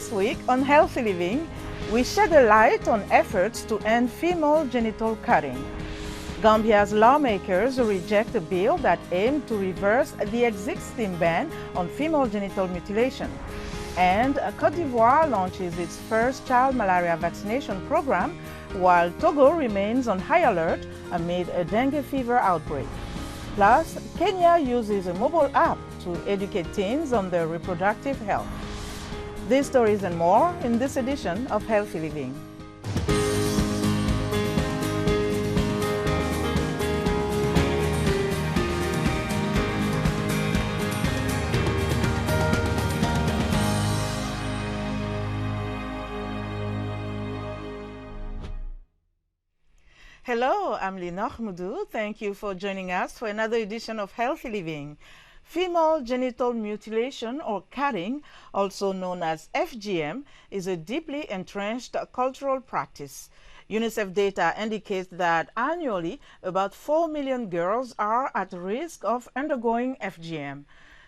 This week on Healthy Living, we shed a light on efforts to end female genital cutting. Gambia's lawmakers reject a bill that aimed to reverse the existing ban on female genital mutilation. And Côte d'Ivoire launches its first child malaria vaccination program, while Togo remains on high alert amid a dengue fever outbreak. Plus, Kenya uses a mobile app to educate teens on their reproductive health. These stories and more in this edition of Healthy Living. Hello, I'm Linor Moudou. Thank you for joining us for another edition of Healthy Living. Female genital mutilation or cutting, also known as FGM, is a deeply entrenched cultural practice. UNICEF data indicates that annually about 4 million girls are at risk of undergoing FGM.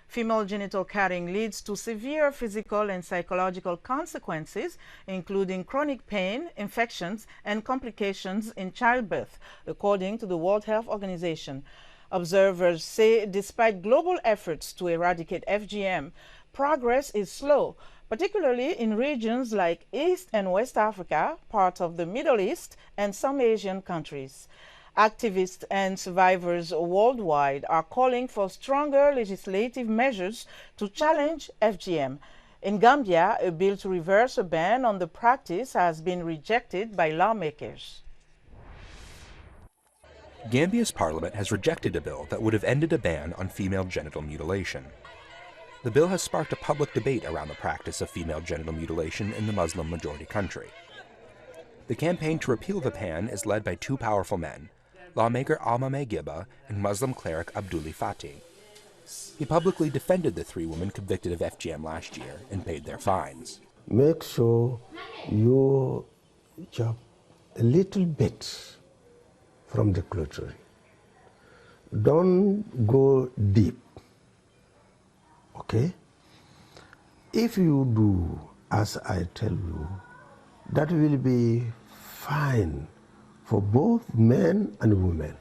Female genital cutting leads to severe physical and psychological consequences, including chronic pain, infections, and complications in childbirth, according to the World Health Organization. Observers say despite global efforts to eradicate FGM, progress is slow, particularly in regions like East and West Africa, parts of the Middle East, and some Asian countries. Activists and survivors worldwide are calling for stronger legislative measures to challenge FGM. In Gambia, a bill to reverse a ban on the practice has been rejected by lawmakers. Gambia's parliament has rejected a bill that would have ended a ban on female genital mutilation. The bill has sparked a public debate around the practice of female genital mutilation in the Muslim-majority country. The campaign to repeal the ban is led by two powerful men, lawmaker Almame Giba and Muslim cleric Abduli Fatih. He publicly defended the three women convicted of FGM last year and paid their fines. Make sure you chop a little bit from the clitoris. Don't go deep, okay? If you do as I tell you, that will be fine for both men and women.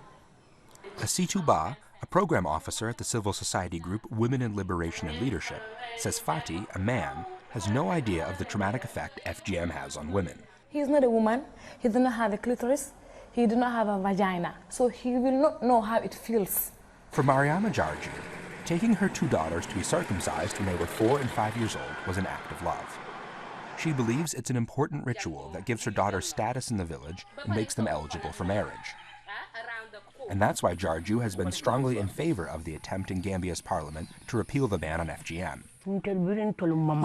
Asitu Ba, a program officer at the civil society group Women in Liberation and Leadership, says Fatih, a man, has no idea of the traumatic effect FGM has on women. He's not a woman, he does not have a clitoris, he does not have a vagina, so he will not know how it feels. For Mariama Jarju, taking her two daughters to be circumcised when they were 4 and 5 years old was an act of love. She believes it's an important ritual that gives her daughters status in the village and makes them eligible for marriage. And that's why Jarju has been strongly in favor of the attempt in Gambia's parliament to repeal the ban on FGM.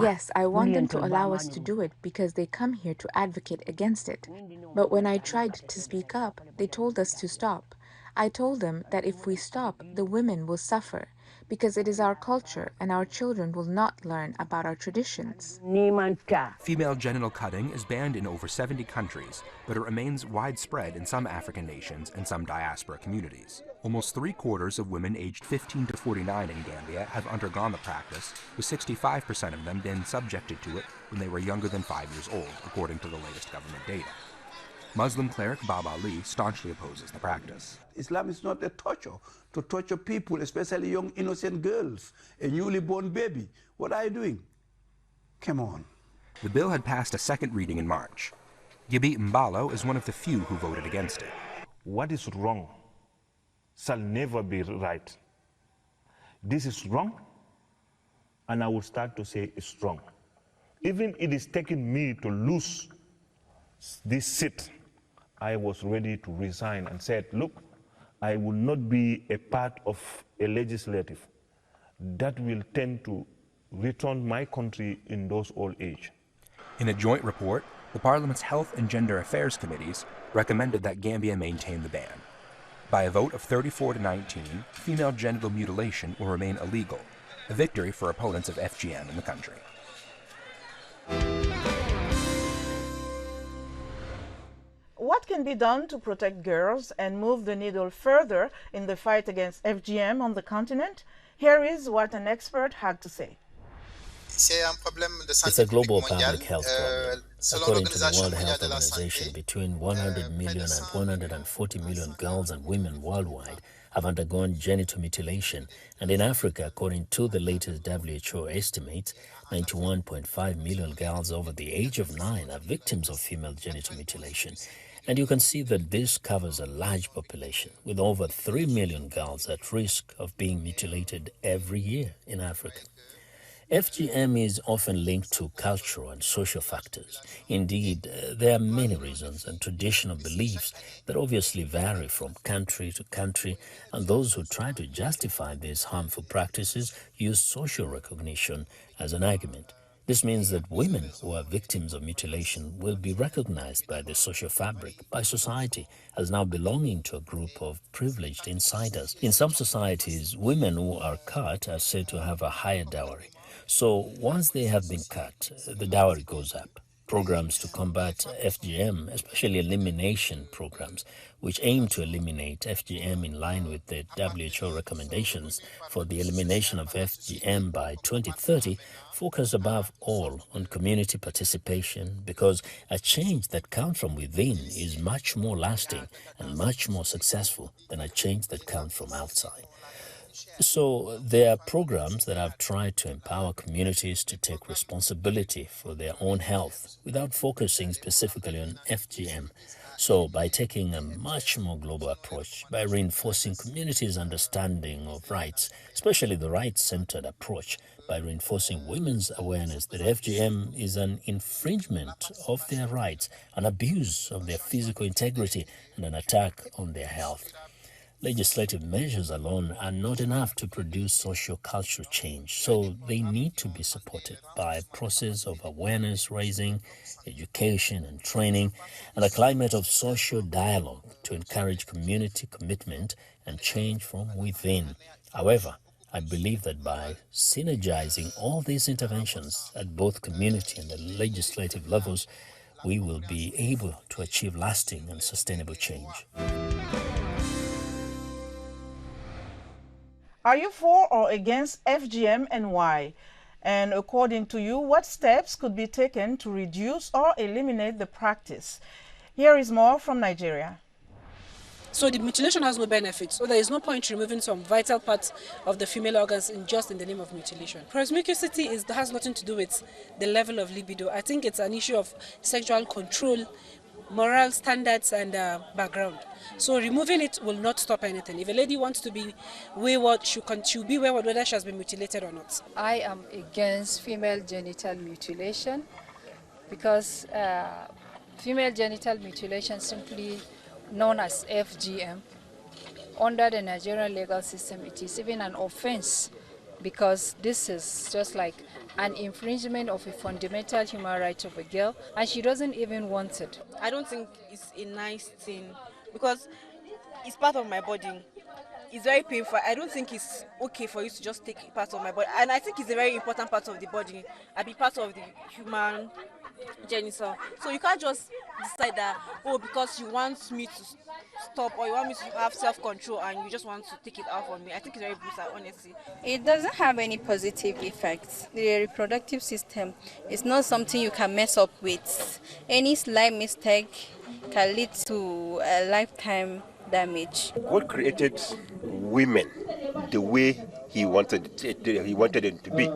Yes, I want them to allow us to do it because they come here to advocate against it. But when I tried to speak up, they told us to stop. I told them that if we stop, the women will suffer because it is our culture and our children will not learn about our traditions. Female genital cutting is banned in over 70 countries, but it remains widespread in some African nations and some diaspora communities. Almost 3/4 of women aged 15 to 49 in Gambia have undergone the practice, with 65% of them being subjected to it when they were younger than 5 years old, according to the latest government data. Muslim cleric Baba Ali staunchly opposes the practice. Islam is not a torture. To torture people, especially young innocent girls, a newly born baby. What are you doing? Come on. The bill had passed a second reading in March. Gibi Mbalo is one of the few who voted against it. What is wrong shall never be right. This is wrong, and I will start to say it's wrong. Even it is taking me to lose this seat, I was ready to resign and said, look, I will not be a part of a legislative that will tend to return my country in those old age. In a joint report, the Parliament's Health and Gender Affairs Committees recommended that Gambia maintain the ban. By a vote of 34 to 19, female genital mutilation will remain illegal, a victory for opponents of FGM in the country. What can be done to protect girls and move the needle further in the fight against FGM on the continent? Here is what an expert had to say. It's a global public health problem. According to the World Health Organization, between 100 million and 140 million girls and women worldwide have undergone genital mutilation, and in Africa, according to the latest WHO estimates, 91.5 million girls over the age of 9 are victims of female genital mutilation. And you can see that this covers a large population, with over 3 million girls at risk of being mutilated every year in Africa. FGM is often linked to cultural and social factors. Indeed, there are many reasons and traditional beliefs that obviously vary from country to country, and those who try to justify these harmful practices use social recognition as an argument. This means that women who are victims of mutilation will be recognized by the social fabric, by society, as now belonging to a group of privileged insiders. In some societies, women who are cut are said to have a higher dowry. So once they have been cut, the dowry goes up. Programs to combat FGM, especially elimination programs, which aim to eliminate FGM in line with the WHO recommendations for the elimination of FGM by 2030, focus above all on community participation, because a change that comes from within is much more lasting and much more successful than a change that comes from outside. So there are programs that have tried to empower communities to take responsibility for their own health without focusing specifically on FGM. So by taking a much more global approach, by reinforcing communities' understanding of rights, especially the rights-centered approach, by reinforcing women's awareness that FGM is an infringement of their rights, an abuse of their physical integrity, and an attack on their health. Legislative measures alone are not enough to produce socio-cultural change, so they need to be supported by a process of awareness raising, education and training, and a climate of social dialogue to encourage community commitment and change from within. However, I believe that by synergizing all these interventions at both community and the legislative levels, we will be able to achieve lasting and sustainable change. Are you for or against FGM and why? And according to you, what steps could be taken to reduce or eliminate the practice? Here is more from Nigeria. So the mutilation has no benefit, so there is no point removing some vital parts of the female organs just in the name of mutilation. Promiscuity has nothing to do with the level of libido. I think it's an issue of sexual control, moral standards and background. So removing it will not stop anything. If a lady wants to be wayward, she'll be wayward whether she has been mutilated or not. I am against female genital mutilation because female genital mutilation, simply known as FGM, under the Nigerian legal system, it is even an offense because this is just like an infringement of a fundamental human right of a girl, and she doesn't even want it. I don't think it's a nice thing because it's part of my body. It's very painful. I don't think it's okay for you to just take part of my body, and I think it's a very important part of the body. I be part of the human genital. So you can't just decide that, oh, because you want me to stop or you want me to have self-control and you just want to take it out on me. I think it's very brutal, honestly. It doesn't have any positive effects. The reproductive system is not something you can mess up with. Any slight mistake can lead to a lifetime damage. God created women the way He wanted it to be.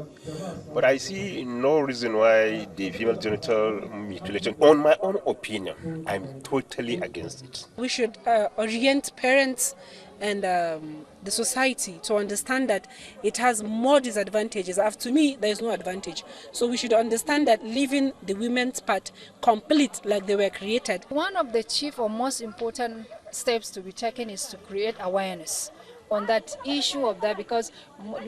But I see no reason why the female genital mutilation, on my own opinion, I'm totally against it. We should orient parents and the society to understand that it has more disadvantages. To me, there is no advantage. So we should understand that leaving the women's part complete like they were created. One of the chief or most important steps to be taken is to create awareness on that issue of that, because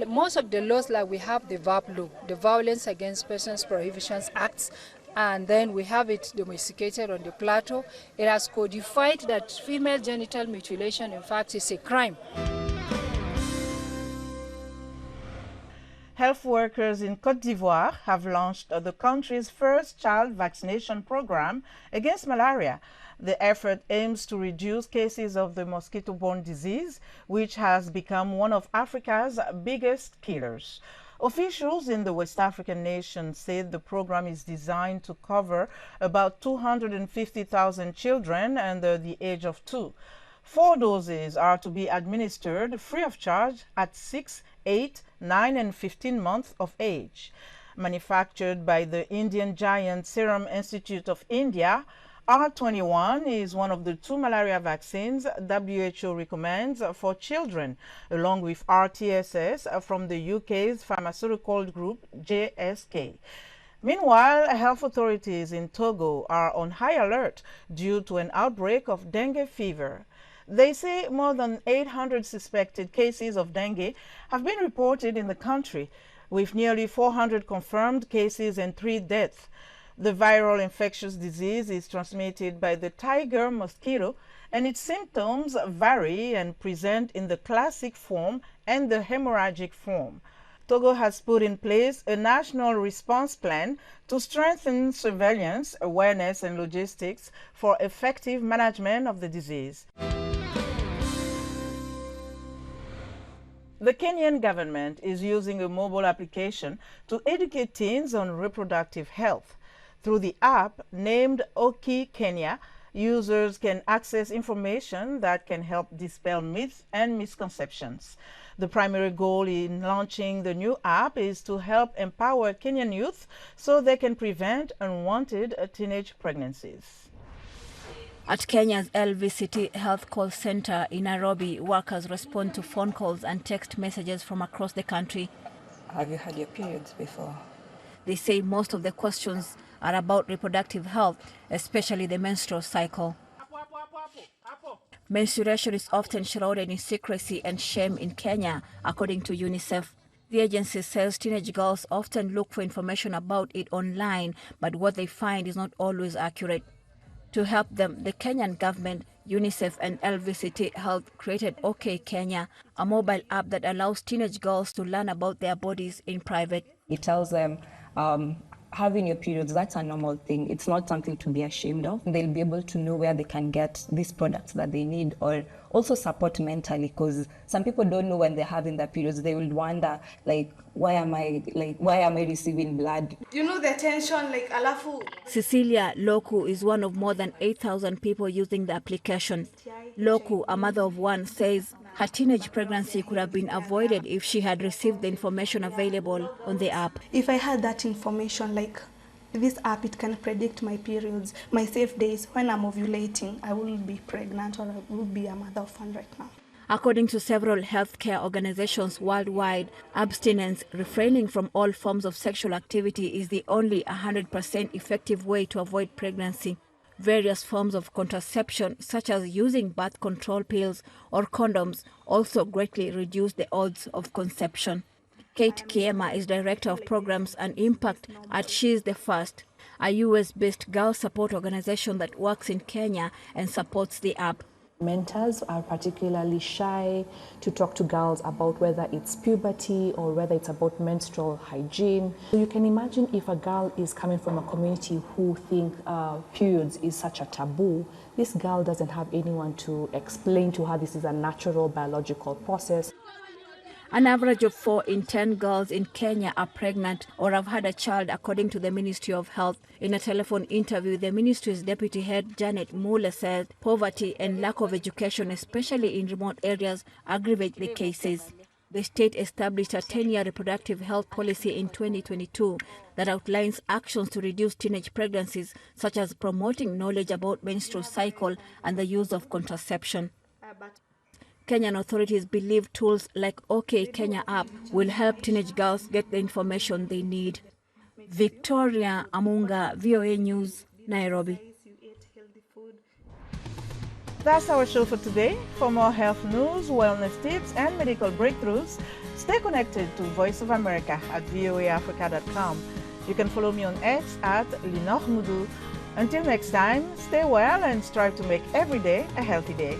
most of the laws, like we have the VAP law, the Violence Against Persons Prohibitions Acts, and then we have it domesticated on the plateau. It has codified that female genital mutilation, in fact, is a crime. Health workers in Côte d'Ivoire have launched the country's first child vaccination program against malaria. The effort aims to reduce cases of the mosquito-borne disease, which has become one of Africa's biggest killers. Officials in the West African nation said the program is designed to cover about 250,000 children under the age of 2. 4 doses are to be administered free of charge at 6, 8, 9, and 15 months of age. Manufactured by the Indian giant Serum Institute of India, R21 is one of the 2 malaria vaccines WHO recommends for children, along with RTSS from the UK's pharmaceutical group GSK. Meanwhile, health authorities in Togo are on high alert due to an outbreak of dengue fever. They say more than 800 suspected cases of dengue have been reported in the country, with nearly 400 confirmed cases and 3 deaths. The viral infectious disease is transmitted by the tiger mosquito, and its symptoms vary and present in the classic form and the hemorrhagic form. Togo has put in place a national response plan to strengthen surveillance, awareness, and logistics for effective management of the disease. The Kenyan government is using a mobile application to educate teens on reproductive health. Through the app named OK Kenya, users can access information that can help dispel myths and misconceptions. The primary goal in launching the new app is to help empower Kenyan youth so they can prevent unwanted teenage pregnancies. At Kenya's LVCT Health Call Center in Nairobi, workers respond to phone calls and text messages from across the country. Have you had your periods before? They say most of the questions are about reproductive health, especially the menstrual cycle. Menstruation is often shrouded in secrecy and shame in Kenya, according to UNICEF. The agency says teenage girls often look for information about it online, but what they find is not always accurate. To help them, the Kenyan government, UNICEF and LVCT Health created OK Kenya, a mobile app that allows teenage girls to learn about their bodies in private. It tells them having your periods, that's a normal thing. It's not something to be ashamed of. They'll be able to know where they can get these products that they need, or also support mentally, because some people don't know when they're having their periods. They will wonder, why am I receiving blood? You know the tension, alafu. Cecilia Loku is one of more than 8,000 people using the application. Loku, a mother of one, says her teenage pregnancy could have been avoided if she had received the information available on the app. If I had that information, like this app, it can predict my periods, my safe days. When I'm ovulating, I will be pregnant or I will be a mother of one right now. According to several healthcare organizations worldwide, abstinence, refraining from all forms of sexual activity, is the only 100% effective way to avoid pregnancy. Various forms of contraception, such as using birth control pills or condoms, also greatly reduce the odds of conception. Kate Kiema is Director of Programs and Impact at She's the First, a US-based girl support organization that works in Kenya and supports the app. Mentors are particularly shy to talk to girls about whether it's puberty or whether it's about menstrual hygiene. So you can imagine if a girl is coming from a community who think periods is such a taboo, this girl doesn't have anyone to explain to her this is a natural biological process. An average of 4 in 10 girls in Kenya are pregnant or have had a child, according to the Ministry of Health. In a telephone interview, the ministry's deputy head, Janet Mule, said poverty and lack of education, especially in remote areas, aggravate the cases. The state established a 10-year reproductive health policy in 2022 that outlines actions to reduce teenage pregnancies, such as promoting knowledge about menstrual cycle and the use of contraception. Kenyan authorities believe tools like OK Kenya app will help teenage girls get the information they need. Victoria Amunga, VOA News, Nairobi. That's our show for today. For more health news, wellness tips, and medical breakthroughs, stay connected to Voice of America at voaafrica.com. You can follow me on X at Linor Mudu. Until next time, stay well and strive to make every day a healthy day.